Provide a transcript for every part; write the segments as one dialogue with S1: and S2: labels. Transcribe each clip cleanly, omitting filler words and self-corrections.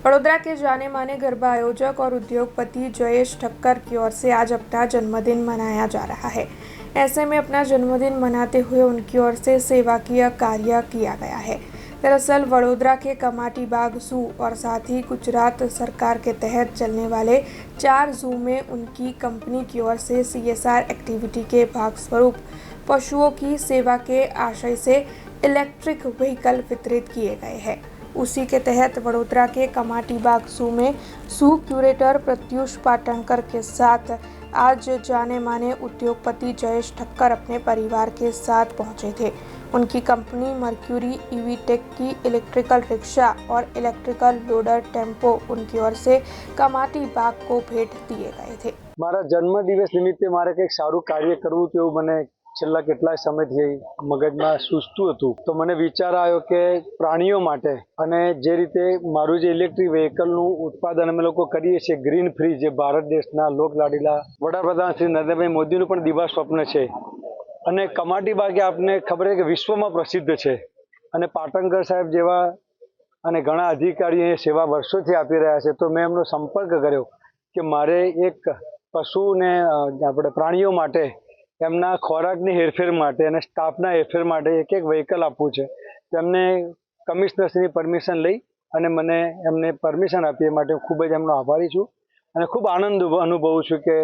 S1: वडोदरा के जाने माने गरबा आयोजक और उद्योगपति जयेश ठक्कर की ओर से आज अपना जन्मदिन मनाया जा रहा है। ऐसे में अपना जन्मदिन मनाते हुए उनकी ओर से सेवाकीय कार्य किया गया है। दरअसल वडोदरा के कमाटी बाग जू और साथ ही गुजरात सरकार के तहत चलने वाले 4 जू में उनकी कंपनी की ओर से CSR एक्टिविटी के भाग स्वरूप पशुओं की सेवा के आशय से इलेक्ट्रिक व्हीकल वितरित किए गए हैं। उसी के तहत वडोदरा के कमाटी बाग जू में जू क्यूरेटर प्रत्युष पाटणकर के साथ आज जाने माने उद्योगपति जयेश ठक्कर अपने परिवार के साथ पहुंचे थे। उनकी कंपनी मर्क्यूरी ईवी टेक की इलेक्ट्रिकल रिक्शा और इलेक्ट्रिकल लोडर टेम्पो उनकी ओर से कमाटी बाग को भेंट दिए गए थे।
S2: मारा जन्मदिवस निमित्ते मारे કંઈક સારું કાર્ય કરવું તેવું મને છેલ્લા કેટલાય સમયથી મગજમાં સૂચતું હતું, તો મને વિચાર આવ્યો કે પ્રાણીઓ માટે અને જે રીતે મારું જે ઇલેક્ટ્રિક વ્હીકલનું ઉત્પાદન અમે લોકો કરીએ છીએ ગ્રીન ફ્રી, જે ભારત દેશના લોકલાડીલા વડાપ્રધાન શ્રી નરેન્દ્રભાઈ મોદીનું પણ દિવા સ્વપ્ન છે અને કમાટી બાગે આપને ખબર છે કે વિશ્વમાં પ્રસિદ્ધ છે અને પાટણકર સાહેબ જેવા અને ઘણા અધિકારીઓ એ સેવા વર્ષોથી આપી રહ્યા છે, તો મેં એમનો સંપર્ક કર્યો કે મારે એક પશુને આપણે પ્રાણીઓ માટે એમના ખોરાકની હેરફેર માટે અને સ્ટાફના હેરફેર માટે એક વ્હીકલ આપવું છે। તેમને કમિશનરશ્રીની પરમિશન લઈ અને મને એમને પરમિશન આપી, એ માટે ખૂબ જ એમનો આભારી છું અને ખૂબ આનંદ અનુભવું છું કે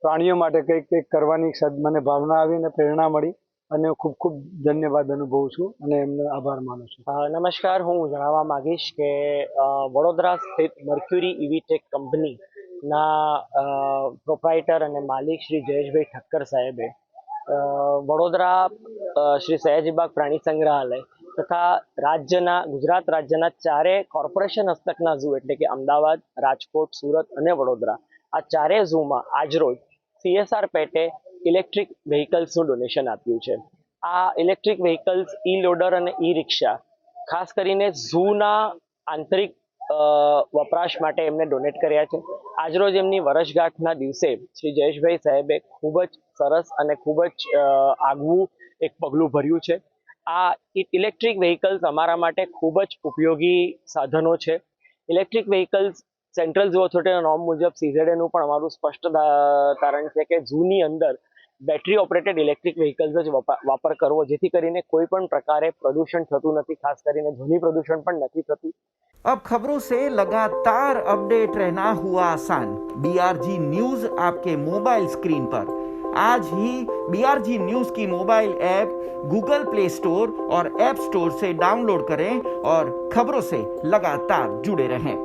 S2: પ્રાણીઓ માટે કંઈક કરવાની મને ભાવના આવી અને પ્રેરણા મળી અને ખૂબ ખૂબ ધન્યવાદ અનુભવું છું અને એમનો આભાર માનું છું।
S3: નમસ્કાર, હું જણાવવા માંગીશ કે વડોદરા સ્થિત મર્ક્યુરી ઈવી ટેક કંપનીના પ્રોપ્રાઇટર અને માલિક શ્રી જયેશભાઈ ઠક્કર સાહેબે વડોદરા શ્રી સયાજીબાગ પ્રાણી સંગ્રહાલય તથા ગુજરાત રાજ્યના 4 કોર્પોરેશન હસ્તકના ઝૂ એટલે કે અમદાવાદ, રાજકોટ, સુરત અને વડોદરા, આ 4 ઝૂમાં આજરોજ CSR પેટે ઇલેક્ટ્રિક વ્હીકલ્સનું ડોનેશન આપ્યું છે। આ ઇલેક્ટ્રિક વ્હીકલ્સ ઈ લોડર અને ઈ રિક્ષા ખાસ કરીને ઝૂના આંતરિક વપરાશ માટે એમને ડોનેટ કર્યા છે। આજરોજ એમની વર્ષગાંઠના દિવસે શ્રી જયેશભાઈ સાહેબે ખૂબ જ સરસ અને ખૂબ જ આગવું એક પગલું ભર્યું છે। આ ઇલેક્ટ્રિક વ્હીકલ્સ અમારા માટે ખૂબ જ ઉપયોગી સાધનો છે। ઇલેક્ટ્રિક વ્હીકલ્સ સેન્ટ્રલ ઝૂ ઓથોરિટીના નોર્મ મુજબ CZA નું પણ અમારું સ્પષ્ટ તારણ છે કે ઝૂની અંદર બેટરી ઓપરેટેડ ઇલેક્ટ્રિક વ્હીકલ્સ જ વાપર કરવો, જેથી કરીને કોઈ પણ પ્રકારે પ્રદૂષણ થતું નથી, ખાસ કરીને ધ્વનિ પ્રદૂષણ પણ નથી થતું।
S4: अब खबरों से लगातार अपडेट रहना हुआ आसान। BRG न्यूज आपके मोबाइल स्क्रीन पर। आज ही BRG न्यूज की mobile app Google play store और ऐप स्टोर से डाउनलोड करें और खबरों से लगातार जुड़े रहें।